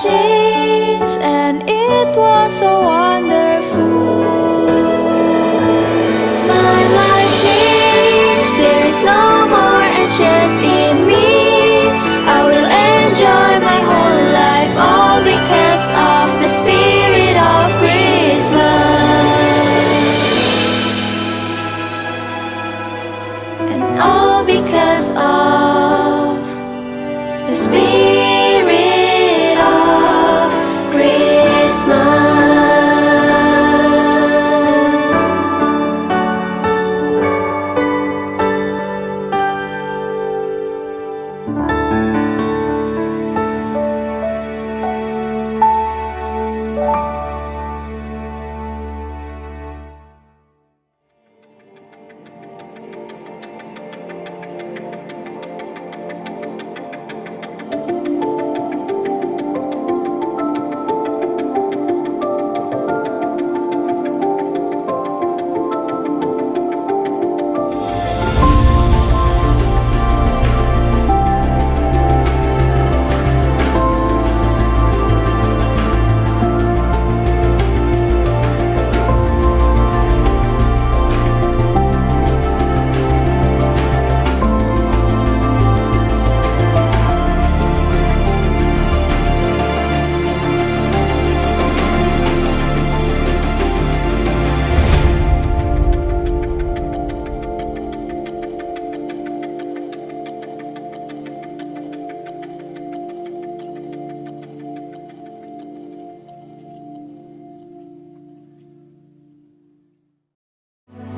changed, and it was so wonderful. My life changed, there is no more anxious in me. I will enjoy my whole life, all because of the spirit of Christmas. And all because of the spirit of Christmas.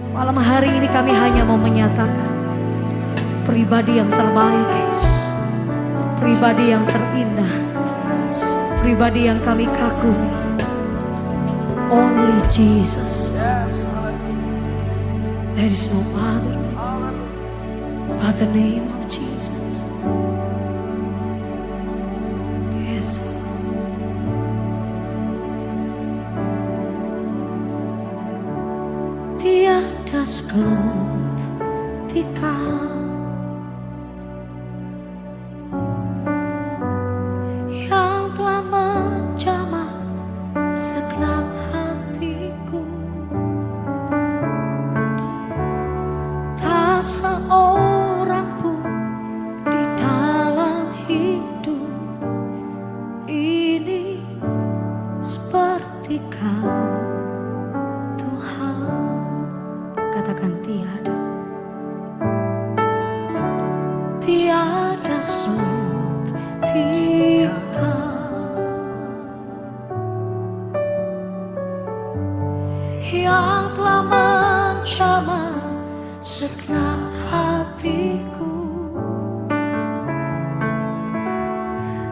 Malam hari ini kami hanya mau menyatakan pribadi yang terbaik, pribadi yang terindah, pribadi yang kami kagumi. Only Jesus. There is no other name but the name of Jesus. Yes. Tiada seperti Kau yang telah menjamah segenap hatiku. Tak seorang pun di dalam hidup ini seperti Kau. Katakan tiada, tiada seperti Kau yang telah menjamah segenap hatiku.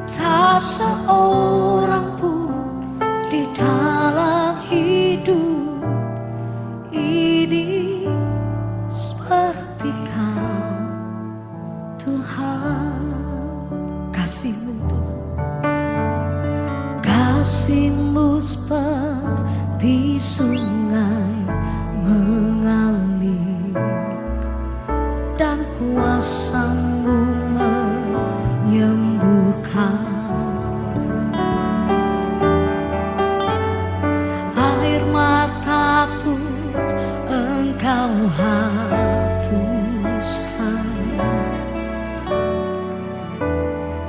Tak seorang pun di dalam hidup ini seperti Kau, Tuhan. Kasih-Mu Tuhan, kasih-Mu seperti sungai mengalir, dan kuasa-Mu menyembuhkan. Air mata pun Engkau hapuskan.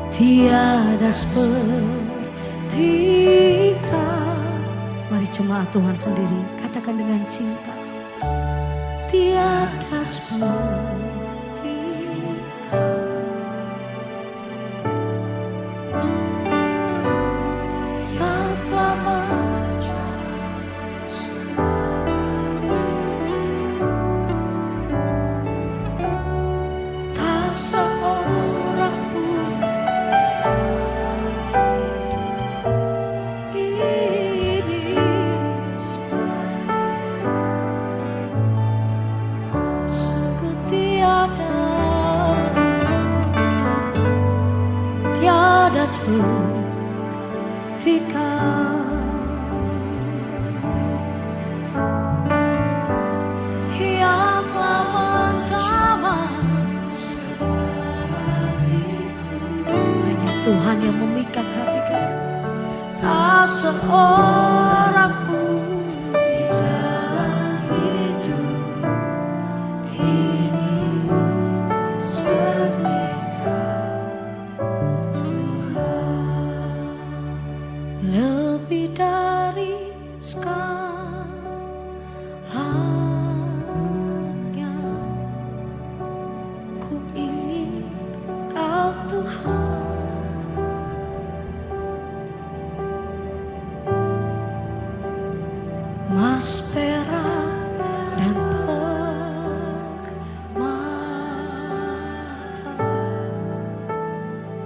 Tiada seperti Kau. Mari jemaat Tuhan sendiri katakan dengan cinta. Tiada seperti Kau. Yang telah menjamah tak seorang pun ini sungguh tiada, tiada seperti Kau. Yang telah menjamah hanya Tuhan yang memikat hati kami. tak seorang pun di dalam hidup ini seperti Kau, Tuhan. Lebih dari segalanya, ku ingin Kau Tuhan. Emas, perak, dan permata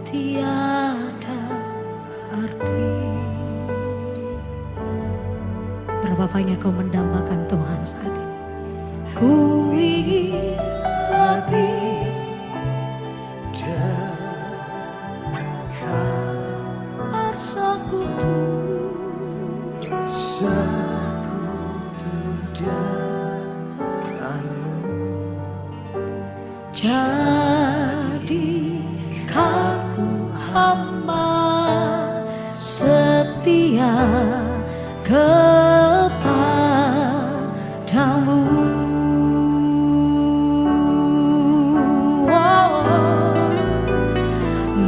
tiada arti. Berapa banyak kau mendambakan Tuhan saat ini? Ku ingin lebih dekat, bersekutu denganmu. Jadikan ku hamba setia kepadamu.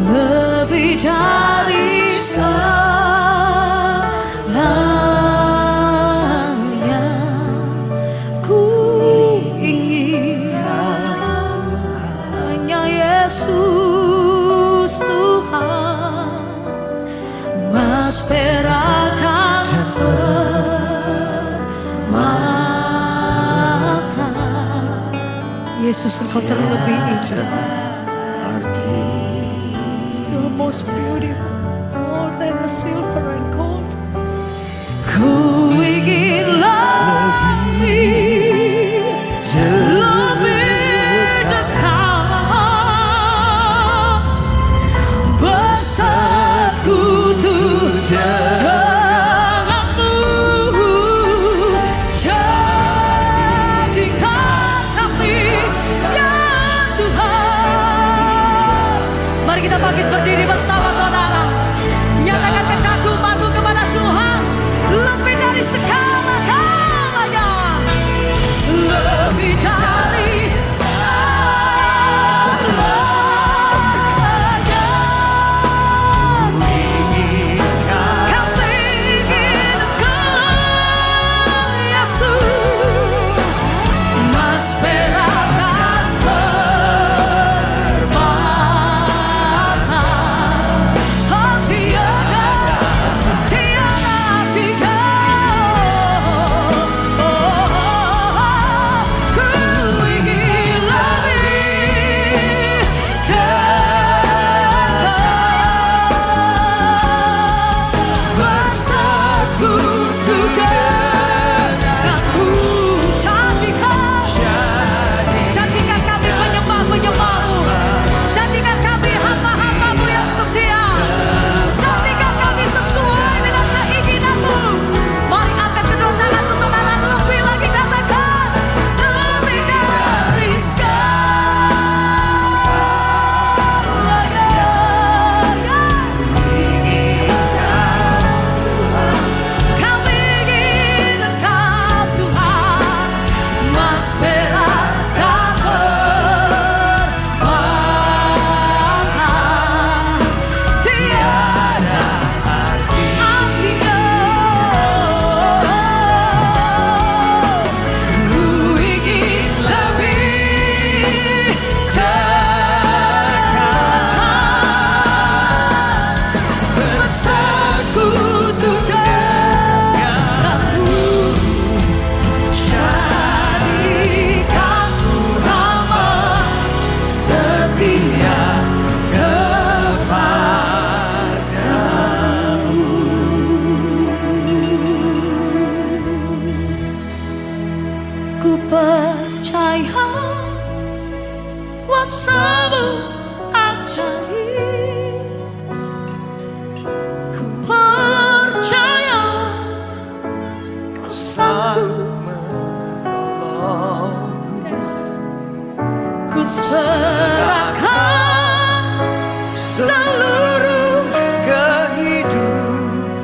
Lebih dari segalanya, ku ingin hanya Yesus Tuhan. Emas, perak, dan permata, Yesus, Engkau terlebih indah. You're most beautiful, more than a silver and gold. Ku ingin lebih dekat, bersekutu denganmu. Jadikan kami ya Tuhan. Mari kita bangkit berdiri bersama saudara. Nyatakan kekagumanmu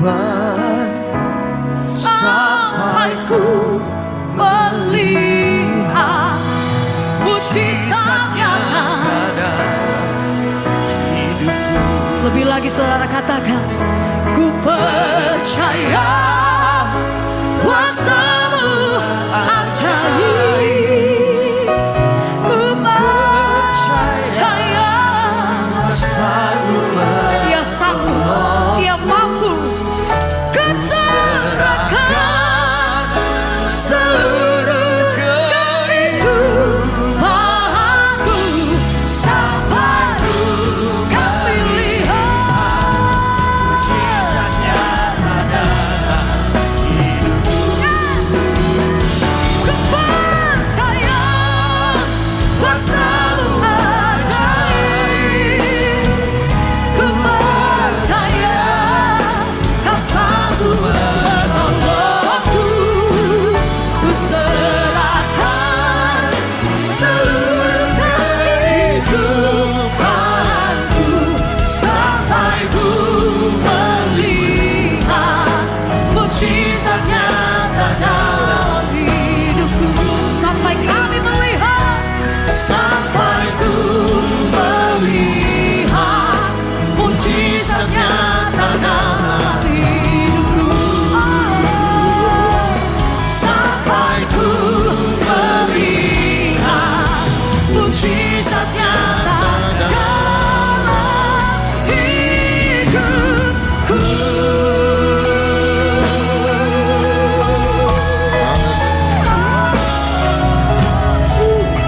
depan sampai ku melihat mujizat nyata. Lebih lagi saudara katakan, ku percaya kuasa-Mu ajaib. Ku percaya Dia sanggup, Dia mampu. Kuserahkan seluruh kehidupanku sampai Kau lihat mujizatnya dalam hidupku. Ku percaya kuasa-Mu ajaib. Ku percaya Kau sanggup menolongku. Ku serahkan seluruh kehidupanku sampai ku melihat mujizat nyata dalam hidupku. Sampai kami melihat, sampai ku melihat mujizat nyata dalam hidupku. Sampai ku melihat mujizat nyata dalam hidupku.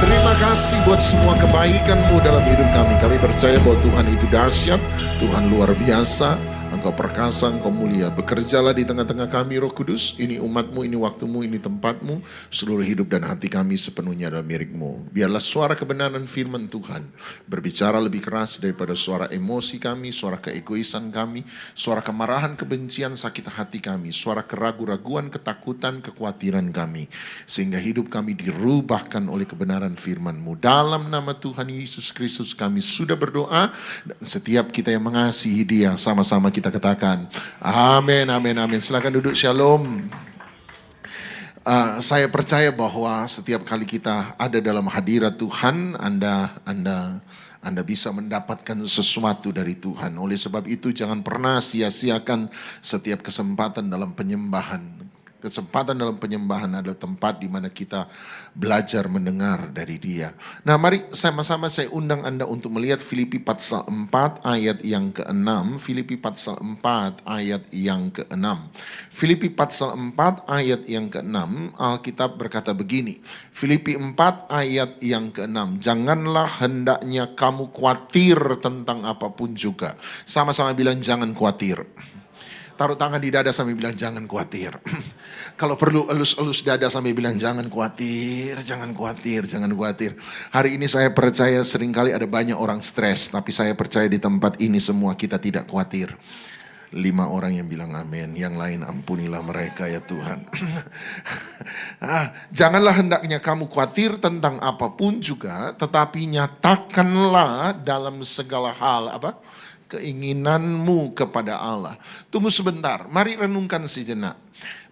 Terima kasih buat semua kebaikan-Mu dalam hidup kami. Kami percaya bahwa Tuhan itu dahsyat, Tuhan luar biasa, Engkau perkasa, Engkau mulia. Bekerjalah di tengah-tengah kami, Roh Kudus. Ini umat-Mu, ini waktu-Mu, ini tempat-Mu. Seluruh hidup dan hati kami sepenuhnya adalah milik-Mu. Biarlah suara kebenaran firman Tuhan berbicara lebih keras daripada suara emosi kami, suara keegoisan kami, suara kemarahan, kebencian, sakit hati kami, suara keraguan-raguan, ketakutan, kekhawatiran kami. Sehingga hidup kami dirubahkan oleh kebenaran firman-Mu. Dalam nama Tuhan Yesus Kristus kami sudah berdoa. Dan setiap kita yang mengasihi Dia, sama-sama kita katakan amin, amin, amin. Silakan duduk, shalom. Saya percaya bahwa setiap kali kita ada dalam hadirat Tuhan, Anda bisa mendapatkan sesuatu dari Tuhan. Oleh sebab itu jangan pernah sia-siakan setiap kesempatan dalam penyembahan. Kesempatan dalam penyembahan adalah tempat di mana kita belajar mendengar dari Dia. Nah, mari sama-sama saya undang Anda untuk melihat Filipi pasal 4 ayat yang ke-6. Filipi pasal 4 ayat yang ke-6. Filipi pasal 4 ayat yang ke-6, Alkitab berkata begini. Filipi 4 ayat yang ke-6. Janganlah hendaknya kamu khawatir tentang apapun juga. Sama-sama bilang jangan khawatir. Taruh tangan di dada sambil bilang jangan khawatir. Kalau perlu elus-elus dada sambil bilang jangan khawatir, jangan khawatir, jangan khawatir. Hari ini saya percaya seringkali ada banyak orang stres, tapi saya percaya di tempat ini semua kita tidak khawatir. 5 orang yang bilang amin, yang lain ampunilah mereka ya Tuhan. Janganlah hendaknya kamu khawatir tentang apapun juga, tetapi nyatakanlah dalam segala hal keinginanmu kepada Allah. Tunggu sebentar, mari renungkan sejenak.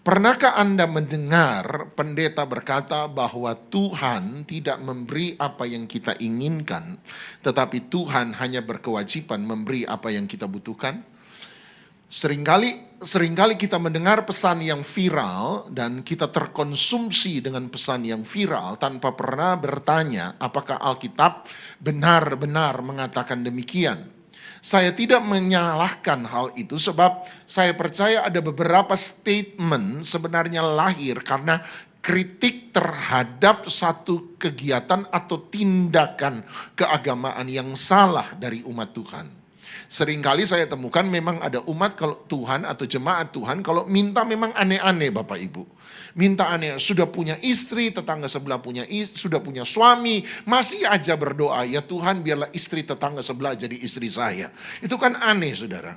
Pernahkah Anda mendengar pendeta berkata bahwa Tuhan tidak memberi apa yang kita inginkan, tetapi Tuhan hanya berkewajiban memberi apa yang kita butuhkan? Seringkali kita mendengar pesan yang viral dan kita terkonsumsi dengan pesan yang viral tanpa pernah bertanya apakah Alkitab benar-benar mengatakan demikian. Saya tidak menyalahkan hal itu sebab saya percaya ada beberapa statement sebenarnya lahir karena kritik terhadap satu kegiatan atau tindakan keagamaan yang salah dari umat Tuhan. Seringkali saya temukan memang ada umat kalau Tuhan atau jemaat Tuhan kalau minta memang aneh-aneh Bapak Ibu. Minta aneh, sudah punya istri, tetangga sebelah sudah punya suami, masih aja berdoa, ya Tuhan biarlah istri tetangga sebelah jadi istri saya. Itu kan aneh saudara.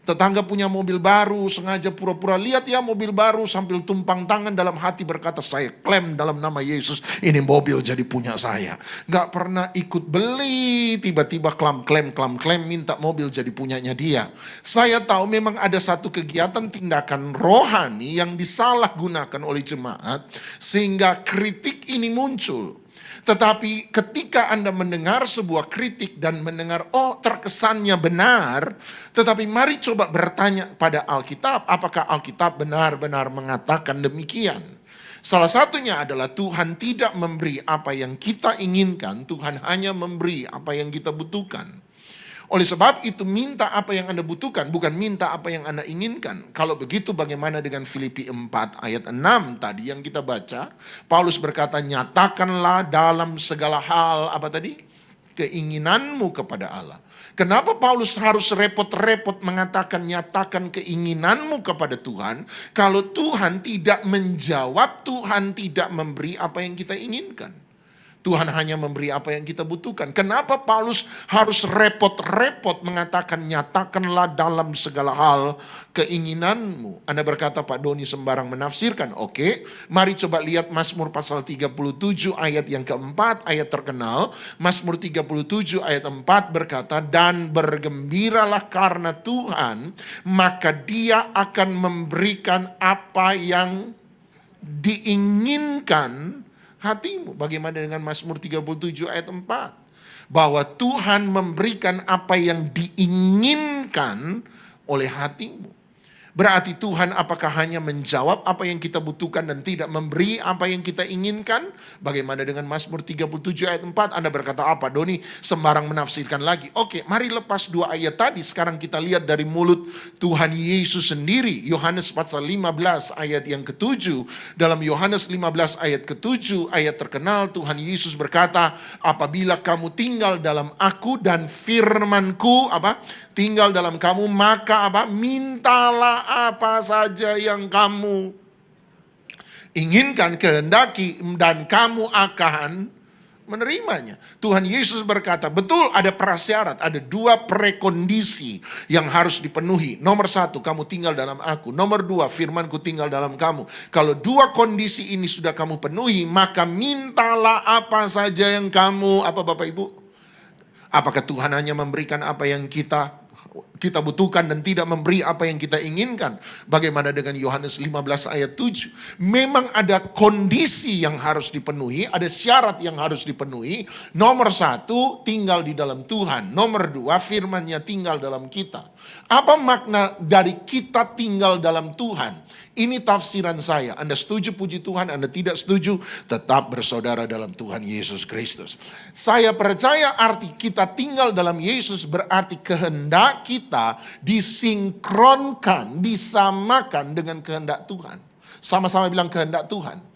Tetangga punya mobil baru, sengaja pura-pura lihat ya mobil baru sambil tumpang tangan dalam hati berkata, saya klaim dalam nama Yesus, ini mobil jadi punya saya. Gak pernah ikut beli, tiba-tiba klaim minta mobil jadi punyanya dia. Saya tahu memang ada satu kegiatan tindakan rohani yang disalahgunakan oleh jemaat sehingga kritik ini muncul. Tetapi ketika Anda mendengar sebuah kritik dan mendengar, oh terkesannya benar, tetapi mari coba bertanya pada Alkitab, apakah Alkitab benar-benar mengatakan demikian? Salah satunya adalah Tuhan tidak memberi apa yang kita inginkan, Tuhan hanya memberi apa yang kita butuhkan. Oleh sebab itu minta apa yang Anda butuhkan, bukan minta apa yang Anda inginkan. Kalau begitu bagaimana dengan Filipi 4 ayat 6 tadi yang kita baca. Paulus berkata, nyatakanlah dalam segala hal, apa tadi? Keinginanmu kepada Allah. Kenapa Paulus harus repot-repot mengatakan nyatakan keinginanmu kepada Tuhan, kalau Tuhan tidak menjawab, Tuhan tidak memberi apa yang kita inginkan. Tuhan hanya memberi apa yang kita butuhkan. Kenapa Paulus harus repot-repot mengatakan nyatakanlah dalam segala hal keinginanmu? Anda berkata Pak Doni sembarang menafsirkan. Oke, mari coba lihat Mazmur pasal 37 ayat yang keempat, ayat terkenal. Mazmur 37 ayat 4 berkata, dan bergembiralah karena Tuhan, maka Dia akan memberikan apa yang diinginkan hatimu. Bagaimana dengan Mazmur 37 ayat 4? Bahwa Tuhan memberikan apa yang diinginkan oleh hatimu. Berarti Tuhan apakah hanya menjawab apa yang kita butuhkan dan tidak memberi apa yang kita inginkan? Bagaimana dengan Mazmur 37 ayat 4? Anda berkata apa? Doni sembarang menafsirkan lagi. Oke, mari lepas dua ayat tadi. Sekarang kita lihat dari mulut Tuhan Yesus sendiri. Yohanes pasal 15 ayat yang ke-7. Dalam Yohanes 15 ayat ke-7, ayat terkenal, Tuhan Yesus berkata, apabila kamu tinggal dalam aku dan firmanku, tinggal dalam kamu, maka mintalah apa saja yang kamu inginkan, kehendaki, dan kamu akan menerimanya. Tuhan Yesus berkata, betul ada prasyarat, ada dua prekondisi yang harus dipenuhi. Nomor satu, kamu tinggal dalam aku. Nomor dua, firmanku tinggal dalam kamu. Kalau dua kondisi ini sudah kamu penuhi, maka mintalah apa saja yang kamu, Bapak Ibu? Apakah Tuhan hanya memberikan apa yang kita butuhkan dan tidak memberi apa yang kita inginkan? Bagaimana dengan Yohanes 15 ayat 7? Memang ada kondisi yang harus dipenuhi, ada syarat yang harus dipenuhi. Nomor satu, tinggal di dalam Tuhan. Nomor dua, firman-Nya tinggal dalam kita. Apa makna dari kita tinggal dalam Tuhan? Ini tafsiran saya. Anda setuju, puji Tuhan. Anda tidak setuju, tetap bersaudara dalam Tuhan Yesus Kristus. Saya percaya arti kita tinggal dalam Yesus berarti kehendak kita disinkronkan, disamakan dengan kehendak Tuhan. Sama-sama bilang kehendak Tuhan.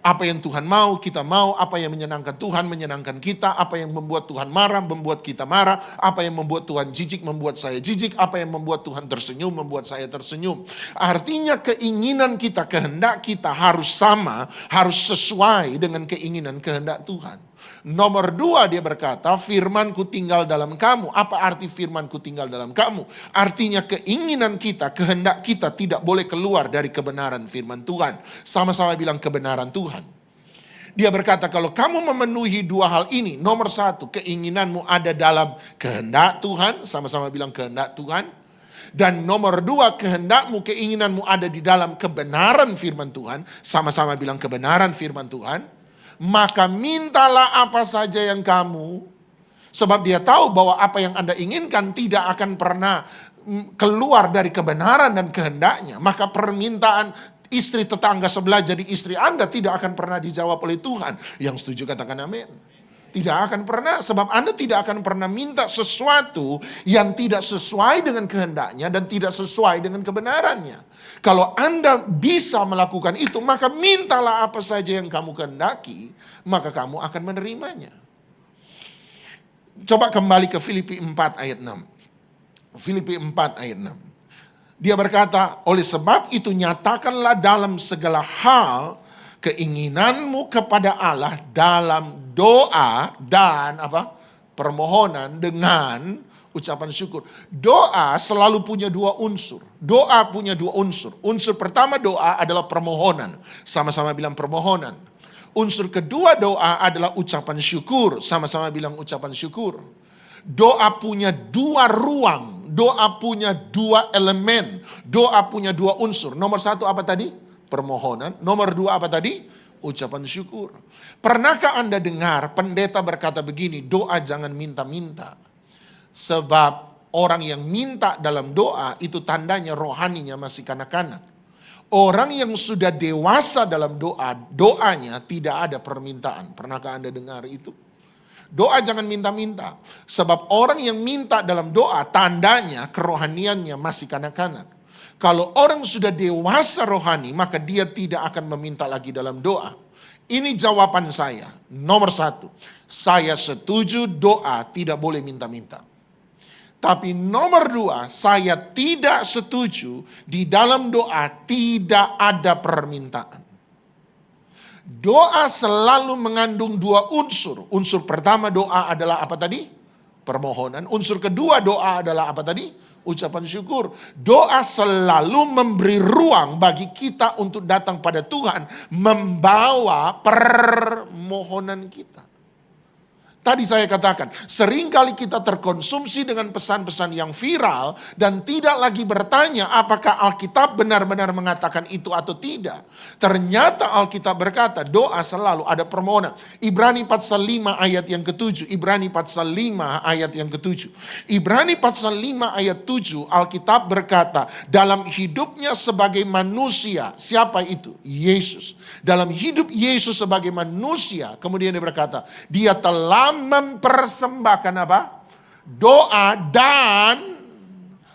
Apa yang Tuhan mau, kita mau. Apa yang menyenangkan Tuhan, menyenangkan kita. Apa yang membuat Tuhan marah, membuat kita marah. Apa yang membuat Tuhan jijik, membuat saya jijik. Apa yang membuat Tuhan tersenyum, membuat saya tersenyum. Artinya keinginan kita, kehendak kita harus sama, harus sesuai dengan keinginan kehendak Tuhan. Nomor dua, dia berkata, firmanku tinggal dalam kamu. Apa arti firmanku tinggal dalam kamu? Artinya keinginan kita, kehendak kita tidak boleh keluar dari kebenaran firman Tuhan. Sama-sama bilang kebenaran Tuhan. Dia berkata, kalau kamu memenuhi dua hal ini, nomor satu, keinginanmu ada dalam kehendak Tuhan. Sama-sama bilang kehendak Tuhan. Dan nomor dua, kehendakmu, keinginanmu ada di dalam kebenaran firman Tuhan. Sama-sama bilang kebenaran firman Tuhan. Maka mintalah apa saja yang kamu, sebab dia tahu bahwa apa yang Anda inginkan tidak akan pernah keluar dari kebenaran dan kehendaknya. Maka permintaan istri tetangga sebelah jadi istri Anda tidak akan pernah dijawab oleh Tuhan. Yang setuju katakan amin. Tidak akan pernah, sebab Anda tidak akan pernah minta sesuatu yang tidak sesuai dengan kehendaknya dan tidak sesuai dengan kebenarannya. Kalau Anda bisa melakukan itu, maka mintalah apa saja yang kamu kehendaki, maka kamu akan menerimanya. Coba kembali ke Filipi 4 ayat 6. Filipi 4 ayat 6. Dia berkata, oleh sebab itu nyatakanlah dalam segala hal keinginanmu kepada Allah dalam doa dan permohonan dengan Ucapan syukur. Doa selalu punya dua unsur. Doa punya dua unsur. Unsur pertama doa adalah permohonan. Sama-sama bilang permohonan. Unsur kedua doa adalah ucapan syukur. Sama-sama bilang ucapan syukur. Doa punya dua ruang. Doa punya dua elemen. Doa punya dua unsur. Nomor satu apa tadi? Permohonan. Nomor dua apa tadi? Ucapan syukur. Pernahkah Anda dengar pendeta berkata begini, doa jangan minta-minta. Sebab orang yang minta dalam doa itu tandanya rohaninya masih kanak-kanak. Orang yang sudah dewasa dalam doa, doanya tidak ada permintaan. Pernahkah Anda dengar itu? Doa jangan minta-minta. Sebab orang yang minta dalam doa, tandanya kerohaniannya masih kanak-kanak. Kalau orang sudah dewasa rohani, maka dia tidak akan meminta lagi dalam doa. Ini jawaban saya. Nomor satu, saya setuju doa tidak boleh minta-minta. Tapi nomor dua, saya tidak setuju di dalam doa tidak ada permintaan. Doa selalu mengandung dua unsur. Unsur pertama doa adalah apa tadi? Permohonan. Unsur kedua doa adalah apa tadi? Ucapan syukur. Doa selalu memberi ruang bagi kita untuk datang pada Tuhan, membawa permohonan kita. Tadi saya katakan, seringkali kita terkonsumsi dengan pesan-pesan yang viral dan tidak lagi bertanya apakah Alkitab benar-benar mengatakan itu atau tidak. Ternyata Alkitab berkata doa selalu ada permohonan. Ibrani pasal 5 ayat yang ke-7. Ibrani pasal 5 ayat yang ke-7. Ibrani pasal 5 ayat 7 Alkitab berkata dalam hidupnya sebagai manusia. Siapa itu? Yesus. Dalam hidup Yesus sebagai manusia, kemudian dia berkata, dia telah mempersembahkan apa? Doa dan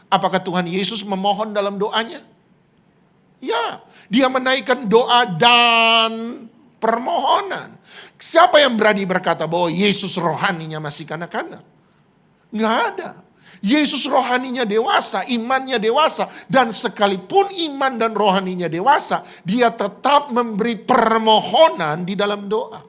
apakah Tuhan Yesus memohon dalam doanya? Ya, dia menaikkan doa dan permohonan. Siapa yang berani berkata bahwa Yesus rohaninya masih kanak-kanak? Nggak ada. Yesus rohaninya dewasa, imannya dewasa. Dan sekalipun iman dan rohaninya dewasa, dia tetap memberi permohonan di dalam doa.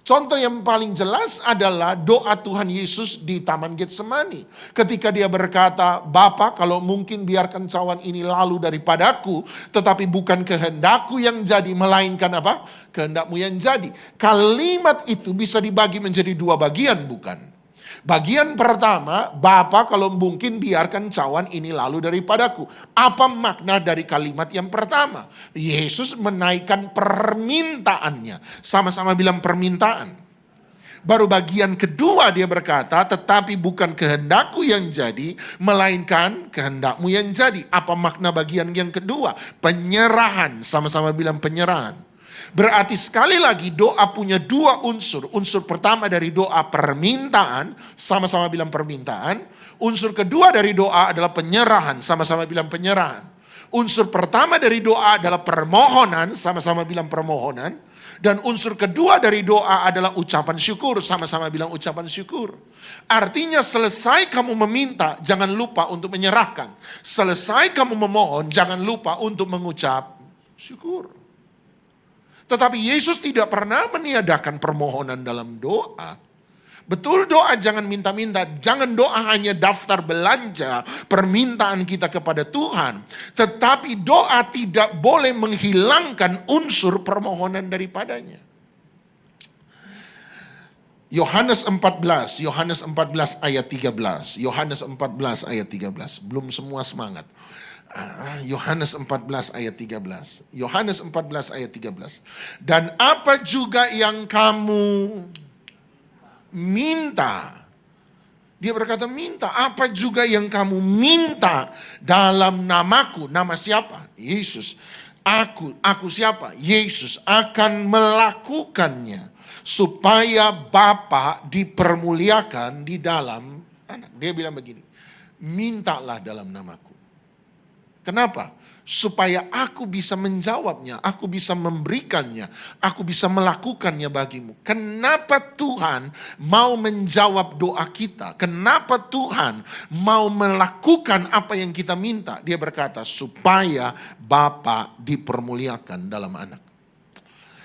Contoh yang paling jelas adalah doa Tuhan Yesus di Taman Getsemani. Ketika dia berkata, Bapa kalau mungkin biarkan cawan ini lalu daripadaku, tetapi bukan kehendakku yang jadi, melainkan apa? Kehendakmu yang jadi. Kalimat itu bisa dibagi menjadi dua bagian, bukan? Bagian pertama, Bapa kalau mungkin biarkan cawan ini lalu daripadaku. Apa makna dari kalimat yang pertama? Yesus menaikkan permintaannya. Sama-sama bilang permintaan. Baru bagian kedua dia berkata, tetapi bukan kehendakku yang jadi, melainkan kehendakmu yang jadi. Apa makna bagian yang kedua? Penyerahan. Sama-sama bilang penyerahan. Berarti sekali lagi doa punya dua unsur. Unsur pertama dari doa permintaan, sama-sama bilang permintaan. Unsur kedua dari doa adalah penyerahan, sama-sama bilang penyerahan. Unsur pertama dari doa adalah permohonan, sama-sama bilang permohonan. Dan unsur kedua dari doa adalah ucapan syukur, sama-sama bilang ucapan syukur. Artinya selesai kamu meminta, jangan lupa untuk menyerahkan. Selesai kamu memohon, jangan lupa untuk mengucap syukur. Tetapi Yesus tidak pernah meniadakan permohonan dalam doa. Betul doa jangan minta-minta. Jangan doa hanya daftar belanja permintaan kita kepada Tuhan. Tetapi doa tidak boleh menghilangkan unsur permohonan daripadanya. Yohanes 14 ayat 13. Yohanes 14 ayat 13. Belum semua semangat. Yohanes 14 ayat 13. Yohanes 14 ayat 13. Dan apa juga yang kamu minta. Dia berkata minta. Apa juga yang kamu minta dalam namaku. Nama siapa? Yesus. Aku siapa? Yesus akan melakukannya. Supaya Bapa dipermuliakan di dalam anak. Dia bilang begini. Mintalah dalam namaku. Kenapa? Supaya aku bisa menjawabnya, aku bisa memberikannya, aku bisa melakukannya bagimu. Kenapa Tuhan mau menjawab doa kita? Kenapa Tuhan mau melakukan apa yang kita minta? Dia berkata, supaya Bapa dipermuliakan dalam anak.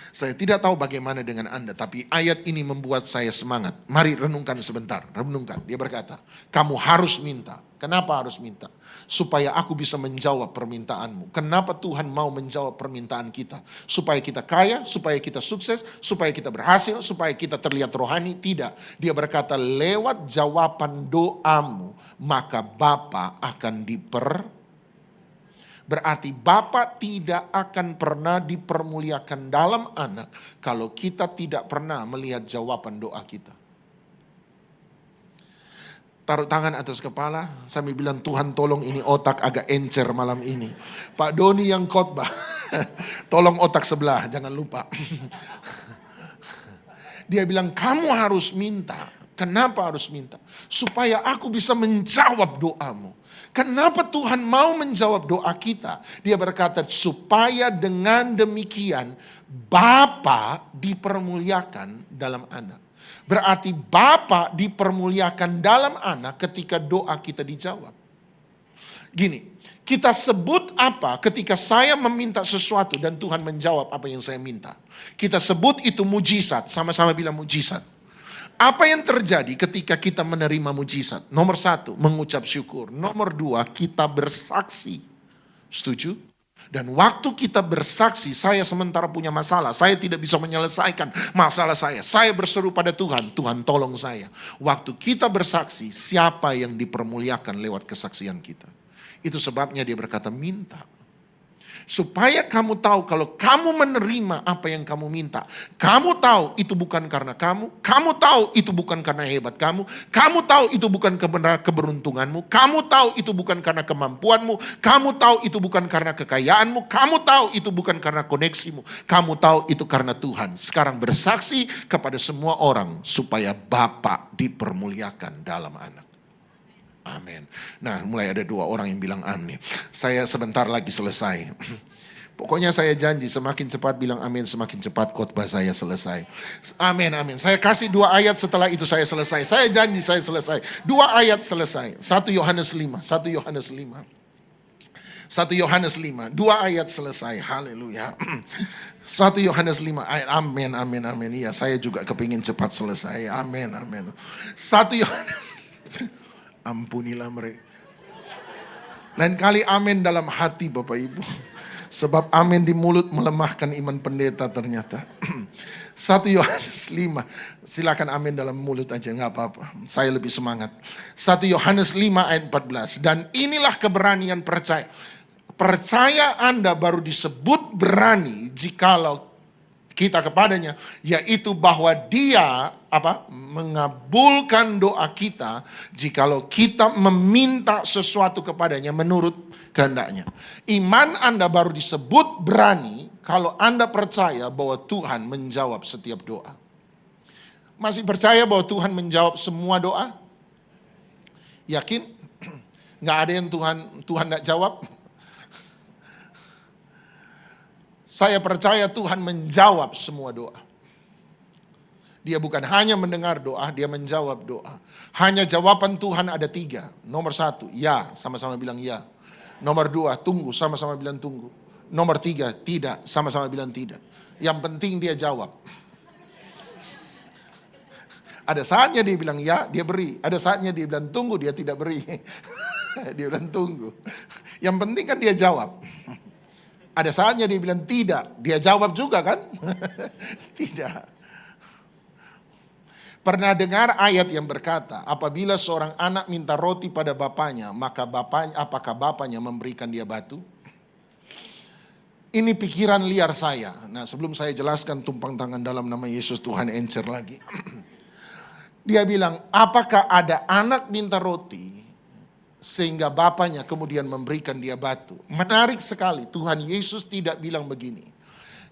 Saya tidak tahu bagaimana dengan Anda, tapi ayat ini membuat saya semangat. Mari renungkan sebentar, renungkan. Dia berkata, kamu harus minta. Kenapa harus minta? Supaya aku bisa menjawab permintaanmu. Kenapa Tuhan mau menjawab permintaan kita? Supaya kita kaya, supaya kita sukses, supaya kita berhasil, supaya kita terlihat rohani? Tidak. Dia berkata, lewat jawaban doamu, maka Bapa akan Berarti Bapa tidak akan pernah dipermuliakan dalam anak kalau kita tidak pernah melihat jawaban doa kita. Taruh tangan atas kepala, sambil bilang, Tuhan tolong ini otak agak encer malam ini. Pak Doni yang khotbah, tolong otak sebelah, jangan lupa. Dia bilang, kamu harus minta. Kenapa harus minta? Supaya aku bisa menjawab doamu. Kenapa Tuhan mau menjawab doa kita? Dia berkata, supaya dengan demikian Bapa dipermuliakan dalam anak. Berarti Bapa dipermuliakan dalam anak ketika doa kita dijawab. Gini, kita sebut apa ketika saya meminta sesuatu dan Tuhan menjawab apa yang saya minta? Kita sebut itu mujizat, sama-sama bilang mujizat. Apa yang terjadi ketika kita menerima mujizat? Nomor 1, mengucap syukur. Nomor 2, kita bersaksi. Setuju? Dan waktu kita bersaksi, saya sementara punya masalah, saya tidak bisa menyelesaikan masalah saya. Saya berseru pada Tuhan, Tuhan tolong saya. Waktu kita bersaksi, siapa yang dipermuliakan lewat kesaksian kita? Itu sebabnya dia berkata minta. Supaya kamu tahu kalau kamu menerima apa yang kamu minta. Kamu tahu itu bukan karena kamu. Kamu tahu itu bukan karena hebat kamu. Kamu tahu itu bukan karena keberuntunganmu. Kamu tahu itu bukan karena kemampuanmu. Kamu tahu itu bukan karena kekayaanmu. Kamu tahu itu bukan karena koneksimu. Kamu tahu itu karena Tuhan. Sekarang bersaksi kepada semua orang supaya Bapa dipermuliakan dalam anak. Amin. Nah, mulai ada 2 orang yang bilang amin. Saya sebentar lagi selesai. Pokoknya saya janji semakin cepat bilang amin, semakin cepat khotbah saya selesai. Amin, amin. Saya kasih 2 ayat setelah itu saya selesai. Saya janji saya selesai. 2 ayat selesai. 1 Yohanes 5. 1 Yohanes 5. 1 Yohanes 5. 2 ayat selesai. Haleluya. 1 Yohanes 5 ayat. Amin, amin, amin. Iya, saya juga kepingin cepat selesai. Amin, amin. 1 Yohanes. Ampunilah mereka. Lain kali amin dalam hati Bapak Ibu. Sebab amin di mulut melemahkan iman pendeta ternyata. 1 Yohanes 5. Silakan amin dalam mulut aja, gak apa-apa. Saya lebih semangat. 1 Yohanes 5 ayat 14. Dan inilah keberanian percaya. Percaya Anda baru disebut berani jikalau kita kepadanya, yaitu bahwa dia mengabulkan doa kita jikalau kita meminta sesuatu kepadanya menurut kehendaknya. Iman Anda baru disebut berani kalau Anda percaya bahwa Tuhan menjawab setiap doa. Masih percaya bahwa Tuhan menjawab semua doa? Yakin? Nggak ada yang Tuhan nggak jawab? Saya percaya Tuhan menjawab semua doa. Dia bukan hanya mendengar doa, dia menjawab doa. Hanya jawaban Tuhan ada 3. Nomor 1, ya, sama-sama bilang ya. Nomor 2, tunggu, sama-sama bilang tunggu. Nomor 3, tidak, sama-sama bilang tidak. Yang penting dia jawab. Ada saatnya dia bilang ya, dia beri. Ada saatnya dia bilang tunggu, dia tidak beri. Dia bilang tunggu. Yang penting kan dia jawab. Ada saatnya dia bilang tidak, dia jawab juga kan? Tidak. Pernah dengar ayat yang berkata, apabila seorang anak minta roti pada bapaknya, maka apakah bapaknya memberikan dia batu? Ini pikiran liar saya. Nah, sebelum saya jelaskan tumpang tangan dalam nama Yesus, Tuhan encer lagi. Dia bilang, apakah ada anak minta roti sehingga bapaknya kemudian memberikan dia batu? Menarik sekali, Tuhan Yesus tidak bilang begini.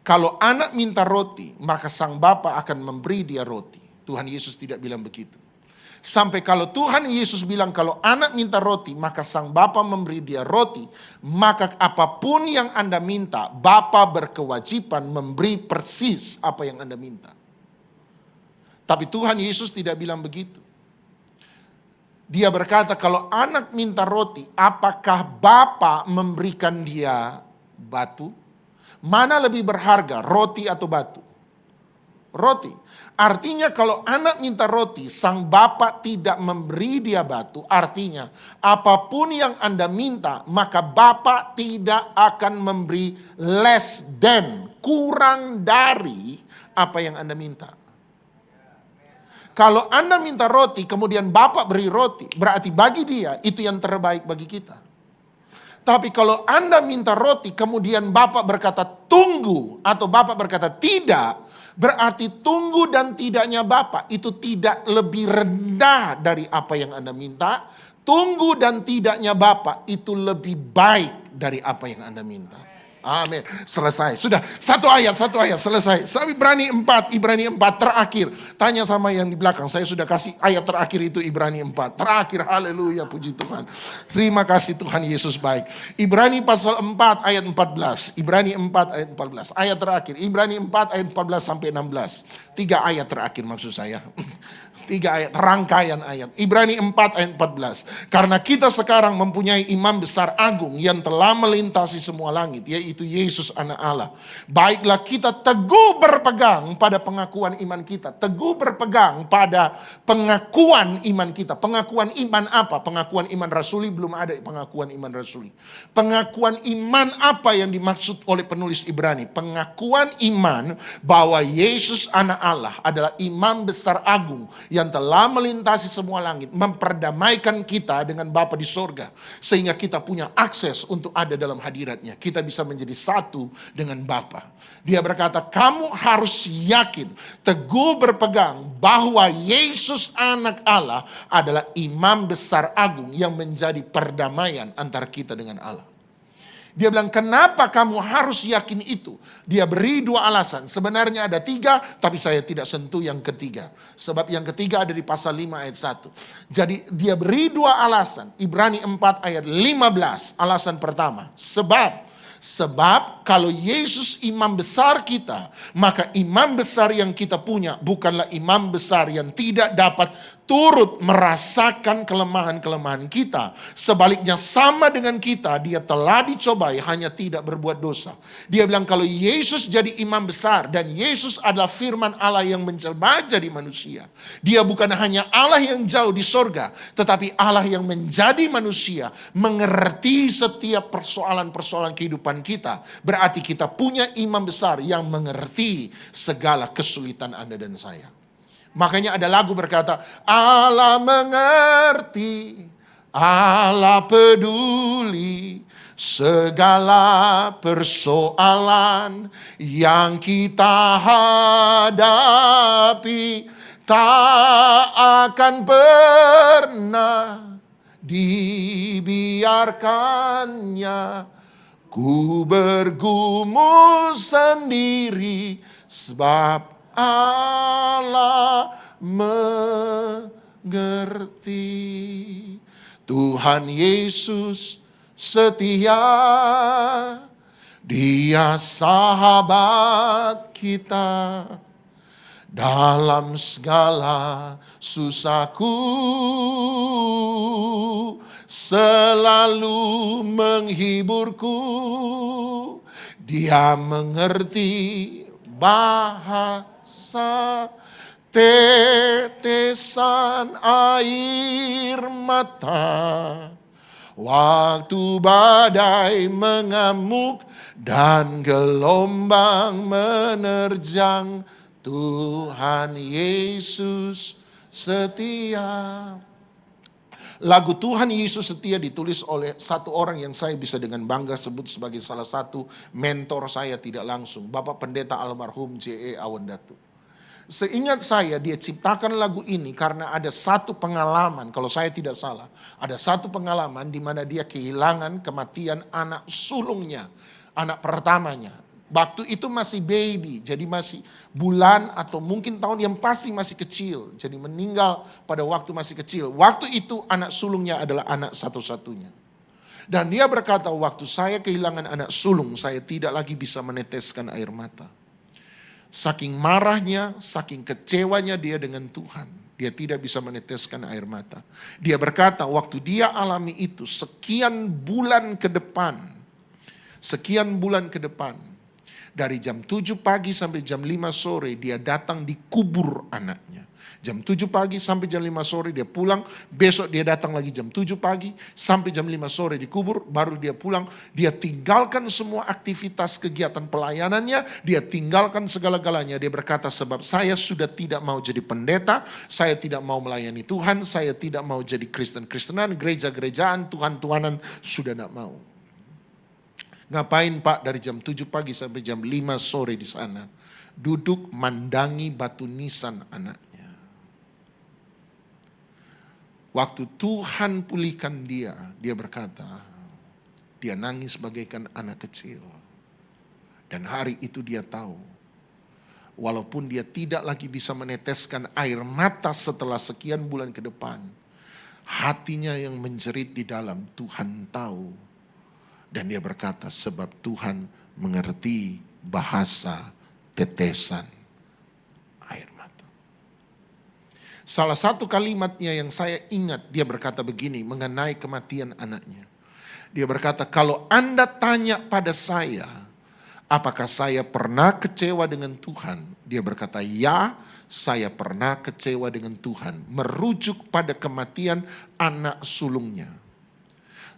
Kalau anak minta roti, maka sang bapa akan memberi dia roti. Tuhan Yesus tidak bilang begitu. Sampai kalau Tuhan Yesus bilang kalau anak minta roti, maka sang bapa memberi dia roti, maka apapun yang Anda minta, bapa berkewajiban memberi persis apa yang Anda minta. Tapi Tuhan Yesus tidak bilang begitu. Dia berkata kalau anak minta roti, apakah bapa memberikan dia batu? Mana lebih berharga, roti atau batu? roti. Artinya kalau anak minta roti, sang bapak tidak memberi dia batu. Artinya apapun yang Anda minta, maka bapak tidak akan memberi less than, kurang dari apa yang Anda minta. Kalau Anda minta roti, kemudian bapak beri roti, berarti bagi dia itu yang terbaik bagi kita. Tapi kalau Anda minta roti, kemudian bapak berkata tunggu, atau bapak berkata tidak, berarti tunggu dan tidaknya Bapak itu tidak lebih rendah dari apa yang Anda minta. Tunggu dan tidaknya Bapak itu lebih baik dari apa yang Anda minta. Amin. Selesai. Sudah satu ayat selesai. Ibrani 4 terakhir. Tanya sama yang di belakang. Saya sudah kasih ayat terakhir itu Ibrani 4. Terakhir, haleluya, puji Tuhan. Terima kasih Tuhan Yesus baik. Ibrani pasal 4 ayat 14. Ibrani 4 ayat 14. Ayat terakhir. Ibrani 4 ayat 14 sampai 16. 3 ayat terakhir maksud saya. 3 ayat, rangkaian ayat. Ibrani 4 ayat 14. Karena kita sekarang mempunyai imam besar agung yang telah melintasi semua langit, yaitu Yesus anak Allah. Baiklah kita teguh berpegang pada pengakuan iman kita. Teguh berpegang pada pengakuan iman kita. Pengakuan iman apa? Pengakuan iman rasuli, belum ada pengakuan iman rasuli. Pengakuan iman apa yang dimaksud oleh penulis Ibrani? Pengakuan iman bahwa Yesus anak Allah adalah imam besar agung yang telah melintasi semua langit, memperdamaikan kita dengan Bapa di sorga, sehingga kita punya akses untuk ada dalam hadiratnya. Kita bisa menjadi satu dengan Bapa. Dia berkata, kamu harus yakin, teguh berpegang bahwa Yesus anak Allah adalah imam besar agung yang menjadi perdamaian antara kita dengan Allah. Dia bilang, kenapa kamu harus yakin itu? Dia beri 2 alasan. Sebenarnya ada 3, tapi saya tidak sentuh yang ketiga. Sebab yang ketiga ada di pasal 5 ayat 1. Jadi dia beri 2 alasan. Ibrani 4 ayat 15. Alasan pertama. Sebab kalau Yesus imam besar kita, maka imam besar yang kita punya bukanlah imam besar yang tidak dapat turut merasakan kelemahan-kelemahan kita. Sebaliknya sama dengan kita, dia telah dicobai hanya tidak berbuat dosa. Dia bilang kalau Yesus jadi imam besar dan Yesus adalah firman Allah yang menjelma jadi manusia. Dia bukan hanya Allah yang jauh di sorga, tetapi Allah yang menjadi manusia, mengerti setiap persoalan-persoalan kehidupan kita. Berarti kita punya imam besar yang mengerti segala kesulitan Anda dan saya. Makanya ada lagu berkata, Allah mengerti, Allah peduli segala persoalan yang kita hadapi, tak akan pernah dibiarkannya ku bergumul sendiri, sebab Allah mengerti. Tuhan Yesus setia, Dia sahabat kita. Dalam segala susahku selalu menghiburku. Dia mengerti bahasa tetesan air mata waktu badai mengamuk dan gelombang menerjang. Tuhan Yesus setia. Lagu Tuhan Yesus setia ditulis oleh satu orang yang saya bisa dengan bangga sebut sebagai salah satu mentor saya tidak langsung, Bapak Pendeta almarhum J.E. Awandatu. Seingat saya dia ciptakan lagu ini karena ada satu pengalaman, kalau saya tidak salah, ada satu pengalaman di mana dia kehilangan kematian anak sulungnya, anak pertamanya. Waktu itu masih baby, jadi masih bulan atau mungkin tahun yang pasti masih kecil. Jadi meninggal pada waktu masih kecil. Waktu itu anak sulungnya adalah anak satu-satunya. Dan dia berkata, waktu saya kehilangan anak sulung, saya tidak lagi bisa meneteskan air mata. Saking marahnya, saking kecewanya dia dengan Tuhan. Dia tidak bisa meneteskan air mata. Dia berkata, waktu dia alami itu, sekian bulan ke depan, Dari jam 7 pagi sampai jam 5 sore dia datang di kubur anaknya. Jam 7 pagi sampai jam 5 sore dia pulang, besok dia datang lagi jam 7 pagi sampai jam 5 sore dikubur, baru dia pulang. Dia tinggalkan semua aktivitas kegiatan pelayanannya, dia tinggalkan segala-galanya. Dia berkata, sebab saya sudah tidak mau jadi pendeta, saya tidak mau melayani Tuhan, saya tidak mau jadi Kristen-Kristenan, gereja-gerejaan, Tuhan-Tuhanan, sudah tidak mau. Ngapain Pak dari jam 7 pagi sampai jam 5 sore di sana? Duduk mandangi batu nisan anaknya. Waktu Tuhan pulihkan dia, dia berkata, dia nangis bagaikan anak kecil. Dan hari itu dia tahu, walaupun dia tidak lagi bisa meneteskan air mata setelah sekian bulan ke depan, hatinya yang menjerit di dalam, Tuhan tahu. Dan dia berkata, sebab Tuhan mengerti bahasa tetesan air mata. Salah satu kalimatnya yang saya ingat, dia berkata begini mengenai kematian anaknya. Dia berkata, kalau Anda tanya pada saya, apakah saya pernah kecewa dengan Tuhan? Dia berkata, ya, saya pernah kecewa dengan Tuhan. Merujuk pada kematian anak sulungnya.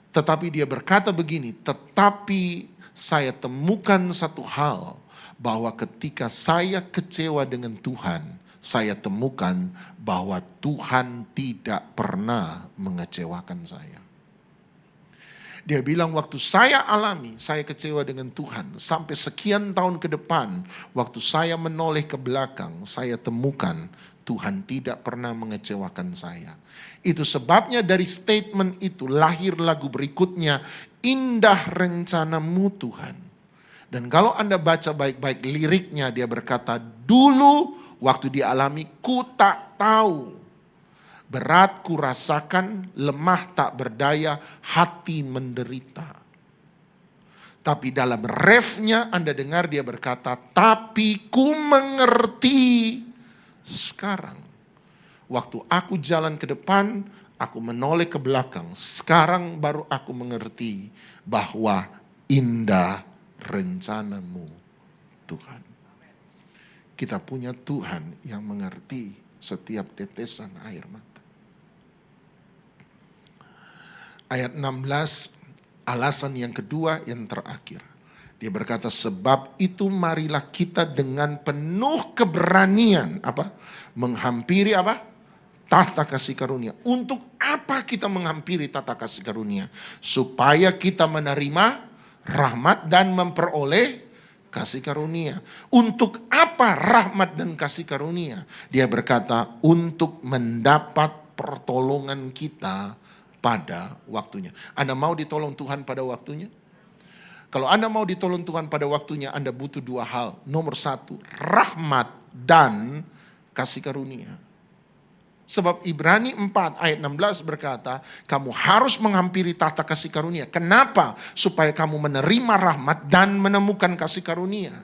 Tetapi dia berkata begini, tetapi saya temukan satu hal, bahwa ketika saya kecewa dengan Tuhan, saya temukan bahwa Tuhan tidak pernah mengecewakan saya. Dia bilang waktu saya alami, saya kecewa dengan Tuhan. Sampai sekian tahun ke depan, waktu saya menoleh ke belakang, saya temukan Tuhan tidak pernah mengecewakan saya. Itu sebabnya dari statement itu lahir lagu berikutnya, Indah Rencanamu Tuhan. Dan kalau Anda baca baik-baik liriknya, dia berkata, dulu waktu dialami, ku tak tahu. Berat ku rasakan, lemah tak berdaya, hati menderita. Tapi dalam refnya Anda dengar dia berkata, tapi ku mengerti sekarang. Waktu aku jalan ke depan, aku menoleh ke belakang. Sekarang baru aku mengerti bahwa indah rencanamu Tuhan. Kita punya Tuhan yang mengerti setiap tetesan air mata. Ayat 16, alasan yang kedua yang terakhir. Dia berkata, sebab itu marilah kita dengan penuh keberanian. Menghampiri tahta kasih karunia. Untuk apa kita menghampiri tahta kasih karunia? Supaya kita menerima rahmat dan memperoleh kasih karunia. Untuk apa rahmat dan kasih karunia? Dia berkata, untuk mendapat pertolongan kita pada waktunya. Anda mau ditolong Tuhan pada waktunya? Kalau Anda mau ditolong Tuhan pada waktunya, Anda butuh dua hal. Nomor satu, rahmat dan kasih karunia. Sebab Ibrani 4 ayat 16 berkata, kamu harus menghampiri tahta kasih karunia. Kenapa? Supaya kamu menerima rahmat dan menemukan kasih karunia.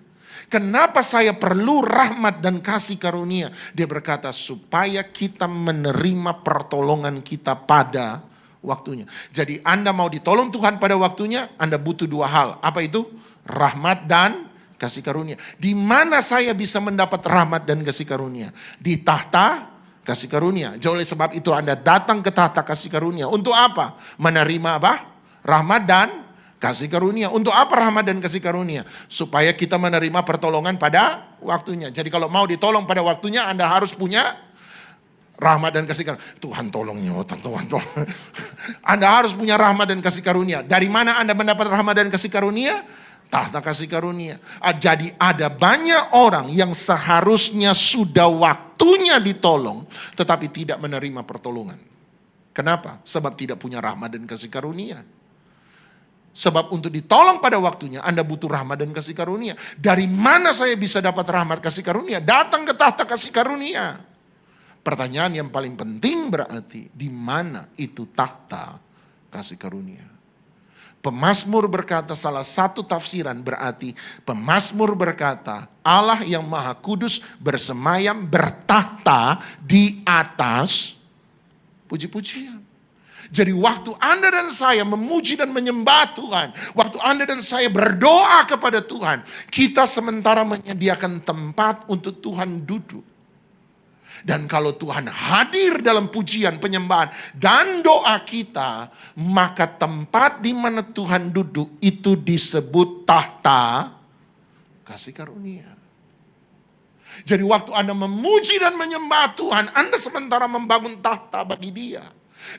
Kenapa saya perlu rahmat dan kasih karunia? Dia berkata, supaya kita menerima pertolongan kita pada waktunya. Jadi Anda mau ditolong Tuhan pada waktunya, Anda butuh dua hal. Apa itu? Rahmat dan kasih karunia. Di mana saya bisa mendapat rahmat dan kasih karunia? Di tahta kasih karunia. Oleh sebab itu Anda datang ke tahta kasih karunia. Untuk apa? Menerima rahmat dan kasih karunia. Untuk apa rahmat dan kasih karunia? Supaya kita menerima pertolongan pada waktunya. Jadi kalau mau ditolong pada waktunya, Anda harus punya rahmat dan kasih karunia. Tuhan tolong nyotan, Tuhan tolong. Anda harus punya rahmat dan kasih karunia. Dari mana Anda mendapat rahmat dan kasih karunia? Tahta kasih karunia. Jadi ada banyak orang yang seharusnya sudah waktunya ditolong, tetapi tidak menerima pertolongan. Kenapa? Sebab tidak punya rahmat dan kasih karunia. Sebab untuk ditolong pada waktunya, Anda butuh rahmat dan kasih karunia. Dari mana saya bisa dapat rahmat kasih karunia? Datang ke tahta kasih karunia. Pertanyaan yang paling penting berarti, di mana itu tahta kasih karunia? Pemazmur berkata, salah satu tafsiran berarti, pemazmur berkata, Allah yang maha kudus bersemayam bertahta di atas puji-pujian. Jadi waktu Anda dan saya memuji dan menyembah Tuhan, waktu Anda dan saya berdoa kepada Tuhan, kita sementara menyediakan tempat untuk Tuhan duduk. Dan kalau Tuhan hadir dalam pujian, penyembahan, dan doa kita, maka tempat di mana Tuhan duduk itu disebut tahta kasih karunia. Jadi waktu Anda memuji dan menyembah Tuhan, Anda sementara membangun tahta bagi Dia.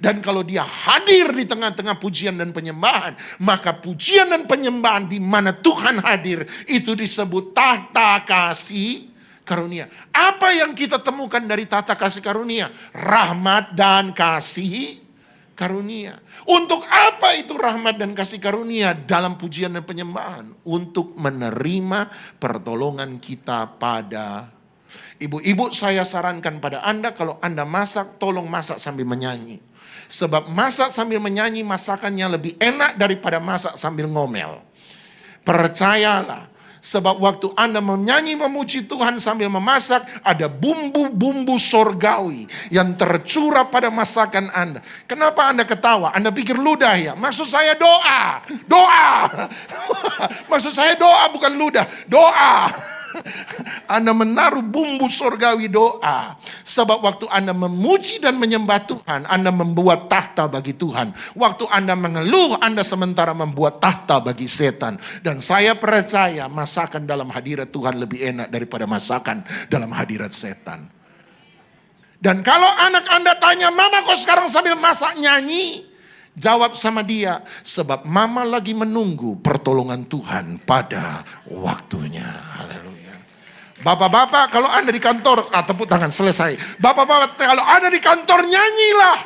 Dan kalau Dia hadir di tengah-tengah pujian dan penyembahan, maka pujian dan penyembahan di mana Tuhan hadir itu disebut tahta kasih karunia. Apa yang kita temukan dari tahta kasih karunia? Rahmat dan kasih karunia. Untuk apa itu rahmat dan kasih karunia dalam pujian dan penyembahan? Untuk menerima pertolongan kita pada ibu-ibu. Saya sarankan pada Anda, kalau Anda masak, tolong masak sambil menyanyi. Sebab masak sambil menyanyi masakannya lebih enak daripada masak sambil ngomel. Percayalah. Sebab waktu Anda menyanyi memuji Tuhan sambil memasak, ada bumbu-bumbu sorgawi yang tercurah pada masakan Anda. Kenapa Anda ketawa? Anda pikir ludah ya? Maksud saya doa. Doa. Maksud saya doa bukan ludah. Doa. Anda menaruh bumbu sorgawi doa. Sebab waktu Anda memuji dan menyembah Tuhan, Anda membuat tahta bagi Tuhan. Waktu Anda mengeluh, Anda sementara membuat tahta bagi setan. Dan saya percaya masakan dalam hadirat Tuhan lebih enak daripada masakan dalam hadirat setan. Dan kalau anak Anda tanya, "Mama kok sekarang sambil masak nyanyi?" Jawab sama dia, sebab mama lagi menunggu pertolongan Tuhan pada waktunya. Haleluya. Bapak-bapak, kalau Anda di kantor, tepuk tangan, selesai. Bapak-bapak, kalau Anda di kantor, nyanyilah.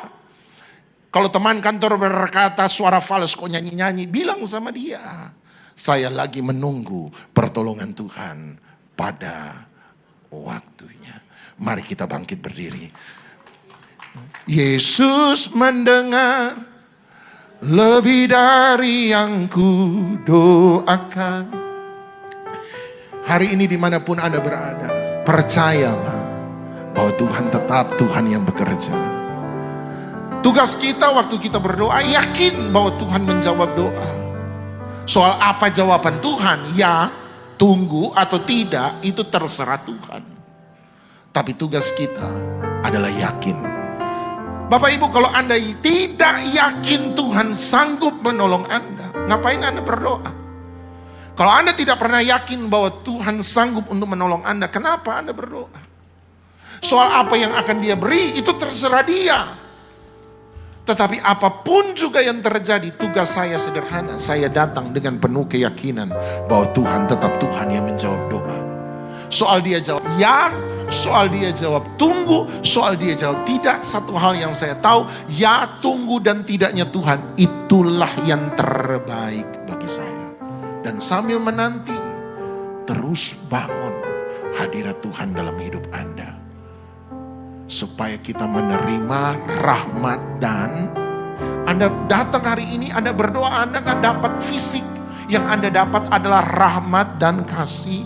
Kalau teman kantor berkata suara fals kok nyanyi-nyanyi, bilang sama dia, saya lagi menunggu pertolongan Tuhan pada waktunya. Mari kita bangkit berdiri. Yesus mendengar lebih dari yang ku doakan. Hari ini dimanapun Anda berada, percayalah bahwa Tuhan tetap Tuhan yang bekerja. Tugas kita waktu kita berdoa, yakin bahwa Tuhan menjawab doa. Soal apa jawaban Tuhan, ya, tunggu atau tidak, itu terserah Tuhan. Tapi tugas kita adalah yakin. Bapak Ibu, kalau Anda tidak yakin Tuhan sanggup menolong Anda, ngapain Anda berdoa? Kalau Anda tidak pernah yakin bahwa Tuhan sanggup untuk menolong Anda, kenapa Anda berdoa? Soal apa yang akan Dia beri, itu terserah Dia. Tetapi apapun juga yang terjadi, tugas saya sederhana. Saya datang dengan penuh keyakinan bahwa Tuhan tetap Tuhan yang menjawab doa. Soal Dia jawab ya, soal Dia jawab tunggu, soal Dia jawab tidak. Satu hal yang saya tahu, ya, tunggu dan tidaknya Tuhan, itulah yang terbaik bagi saya. Dan sambil menanti, terus bangun hadirat Tuhan dalam hidup Anda. Supaya kita menerima rahmat dan Anda datang hari ini, Anda berdoa, Anda gak dapat fisik. Yang Anda dapat adalah rahmat dan kasih.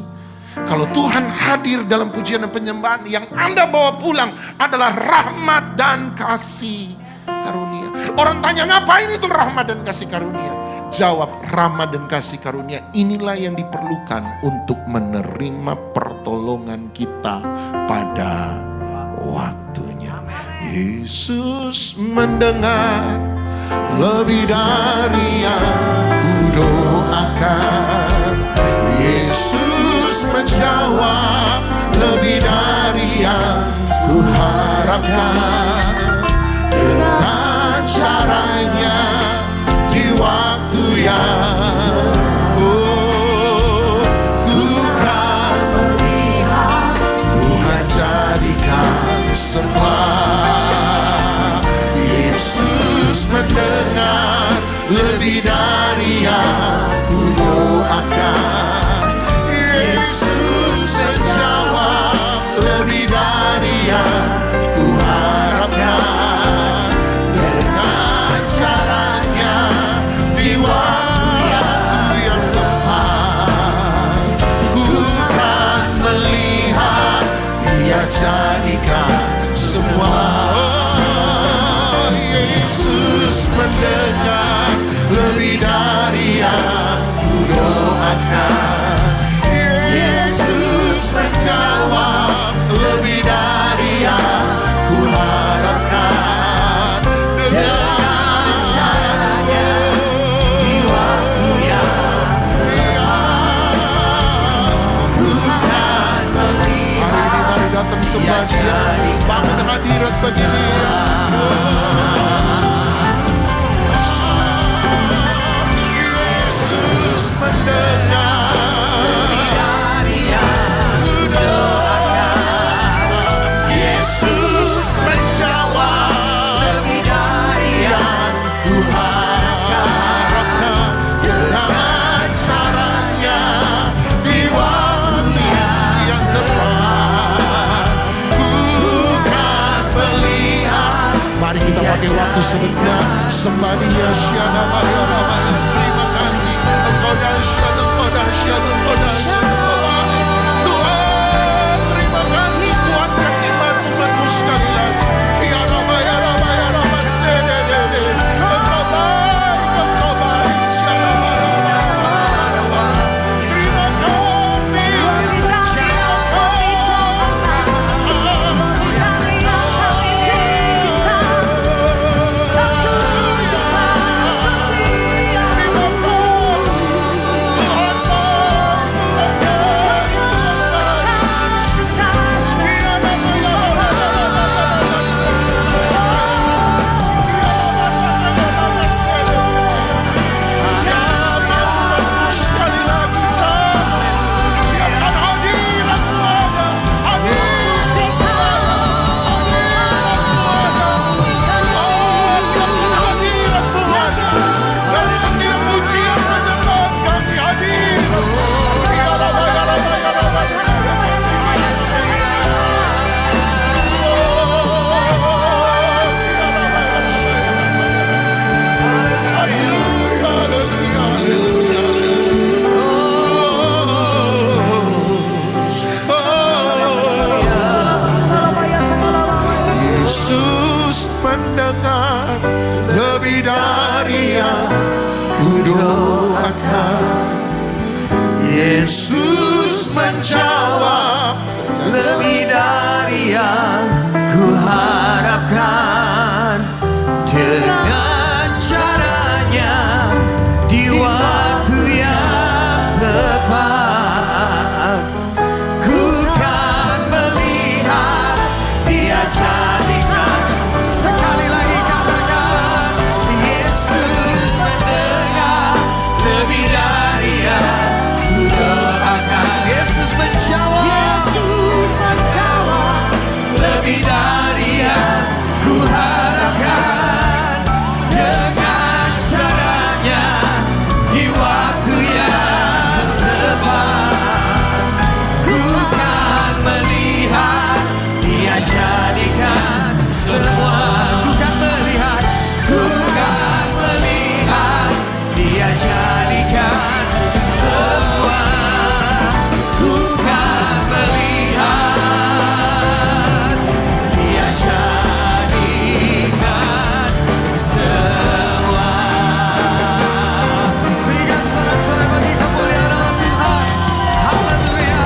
Kalau Tuhan hadir dalam pujian dan penyembahan, yang Anda bawa pulang adalah rahmat dan kasih karunia. Orang tanya, ngapain itu rahmat dan kasih karunia? Jawab, rahmat dan kasih karunia inilah yang diperlukan untuk menerima pertolongan kita pada waktunya. Yesus mendengar lebih dari yang ku doakan. Yesus menjawab lebih dari yang ku harapkan. Dengan caranya di waktu yang ku kan melihat Tuhan jadikan semua. Yesus mendengar lebih dari yang ku doakan. Yesus menjawab lebih dari yang ku harapkan. Ada hadirat bagi dia. Yesus mendengar. Yesus menjawab lebih dari yang ku harapkan. Dengan caranya di waktu yang tepat, ku kan melihat. Mari kita pakai waktu sebentar sembah Dia. Syada bayara bayara. Terima kasih Engkau dahsyat, Engkau dahsyat, Engkau dahsyat. Tuhan, terima kasih, kuatkan iman umatmu sekali lagi. Ya Rabba, ya Rabba, ya Rabba, sededede. Engkau baik, Engkau baik. Syada bayara bayara. Terima kasih. Sekali lagi, biarkan hadirat-Mu ada. Biarkan hadirat-Mu ada. Dan setiap pujian menyembah kami hadirat. Ya Rabba, ya Rabba, ya Rabba. Yesus mendengar lebih dari yang kudoakan. Yesus menjawab lebih dari yang ku harapkan. Dengan caranya di waktu yang tepat, ku kan melihat Dia jadikan. Sekali lagi katakan, Yesus mendengar lebih dari yang ku doakan. Yesus menjawab lebih dari yang ku harapkan. Dengan caranya di waktu yang tepat, ku kan melihat Dia jadikan semua. Ku kan melihat Dia jadikan semua. Ku kan melihat Dia jadikan semua. Berikan sorak-sorai bagi kemuliaan nama Tuhan. Haleluya.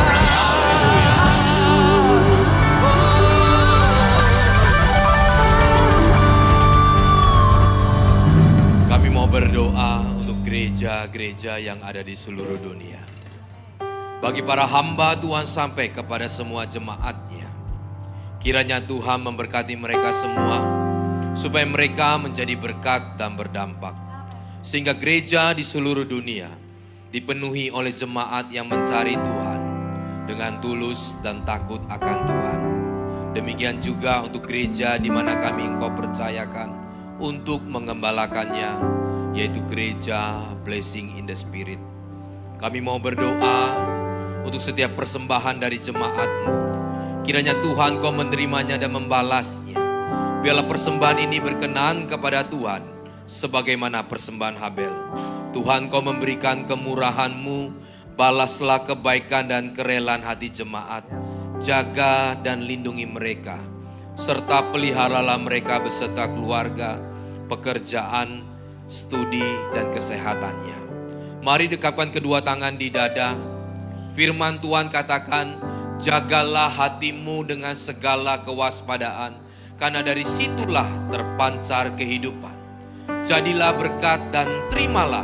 Kami mau berdoa untuk gereja-gereja yang ada di seluruh dunia. Bagi para hamba Tuhan sampai kepada semua jemaatnya. Kiranya Tuhan memberkati mereka semua, supaya mereka menjadi berkat dan berdampak. Sehingga gereja di seluruh dunia dipenuhi oleh jemaat yang mencari Tuhan dengan tulus dan takut akan Tuhan. Demikian juga untuk gereja di mana kami Engkau percayakan untuk mengembalakannya, yaitu gereja Blessing in the Spirit. Kami mau berdoa untuk setiap persembahan dari jemaat-Mu. Kiranya Tuhan Kau menerimanya dan membalasnya. Biarlah persembahan ini berkenan kepada Tuhan, sebagaimana persembahan Habel. Tuhan Kau memberikan kemurahan-Mu, balaslah kebaikan dan kerelaan hati jemaat. Jaga dan lindungi mereka, serta peliharalah mereka beserta keluarga, pekerjaan, studi, dan kesehatannya. Mari dekapkan kedua tangan di dada. Firman Tuhan katakan, jagalah hatimu dengan segala kewaspadaan, karena dari situlah terpancar kehidupan. Jadilah berkat dan terimalah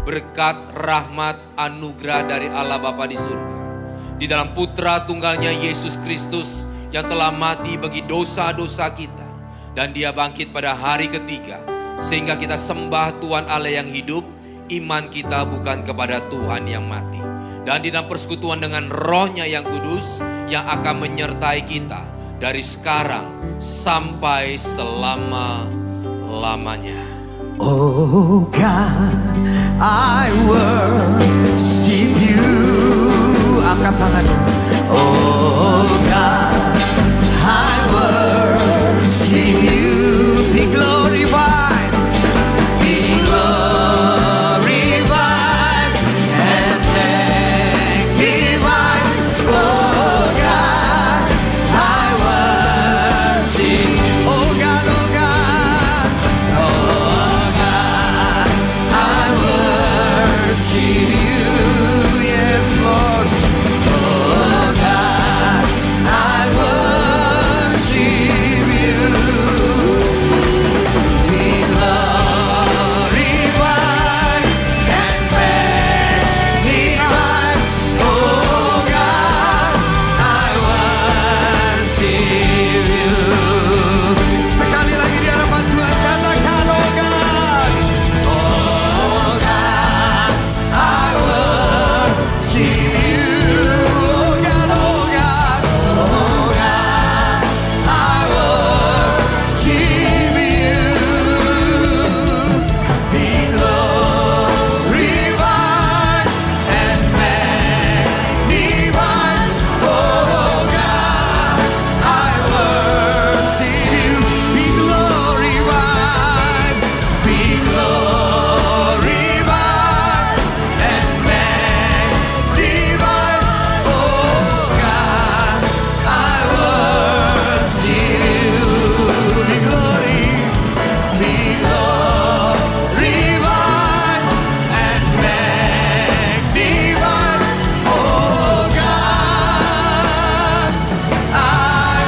berkat, rahmat, anugerah dari Allah Bapa di surga. Di dalam Putra Tunggalnya Yesus Kristus yang telah mati bagi dosa-dosa kita, dan Dia bangkit pada hari ketiga, sehingga kita sembah Tuhan Allah yang hidup. Iman kita bukan kepada Tuhan yang mati, dan di dalam persekutuan dengan Roh-Nya yang kudus yang akan menyertai kita dari sekarang sampai selama-lamanya. Oh God, I worship you. Angkat tanganmu. Oh God, I worship you. Be glorified, be glorified and magnified. Oh God, I worship you. Oh God, oh God, oh God, I worship you. Yes, Lord. Oh God, I worship you. Be glorified and magnified. Oh God, I worship you. Sekali lagi di hadapan Tuhan katakan, oh God, oh God, I worship you. Oh God, oh God, oh God, I worship you. Be glorified and magnified. Oh God, I worship you. Be glorified, be glorified and magnified. Oh God, I worship you. Be glorified and magnified. Oh God, I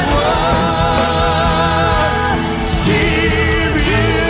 worship you.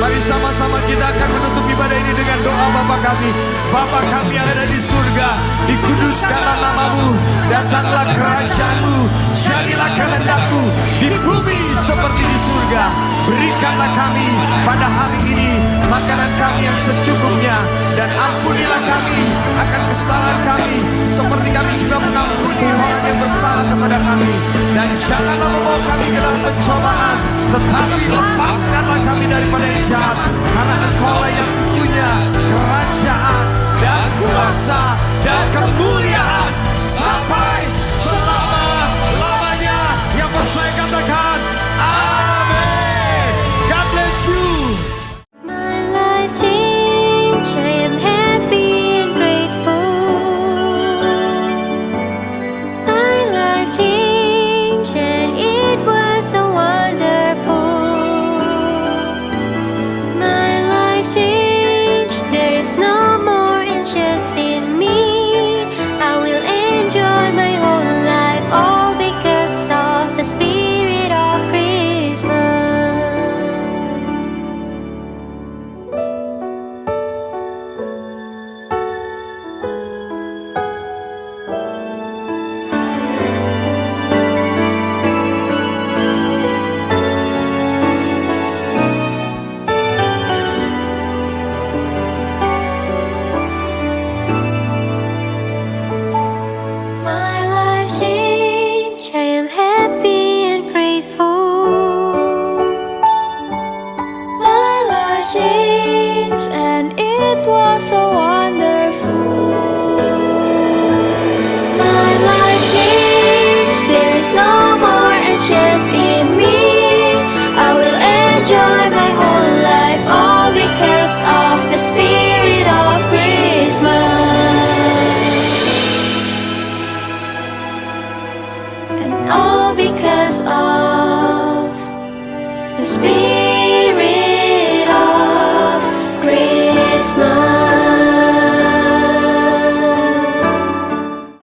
Mari sama-sama kita akan menutup ibadah ini dengan doa Bapa kami. Bapa kami yang ada di surga, dikuduskanlah namamu, datanglah kerajaanmu, jadilah kehendakmu di bumi seperti di surga. Berikanlah kami pada hari ini makanan kami yang secukupnya, dan ampunilah kami akan kesalahan kami seperti kami juga mengampuni orang yang bersalah kepada kami. Dan janganlah membawa kami ke dalam pencobaan, tetapi lepaskanlah kami daripada yang jahat, karena Engkau yang punya kerajaan dan kuasa dan kemuliaan sampai selama-lamanya. Yang percaya katakan amin. God bless you. My life changed, I am happy and grateful. My life changed and it was so wonderful. My life changed, there is no more inches in me. I will enjoy my whole life, all because of the spirit of Christmas. My life changed, I am happy and grateful. My life changed and it was so wonderful. My life changed, there is no more anxious in me. I will enjoy my whole life, all because of the spirit of Christmas. And all because of the spirit of Christmas.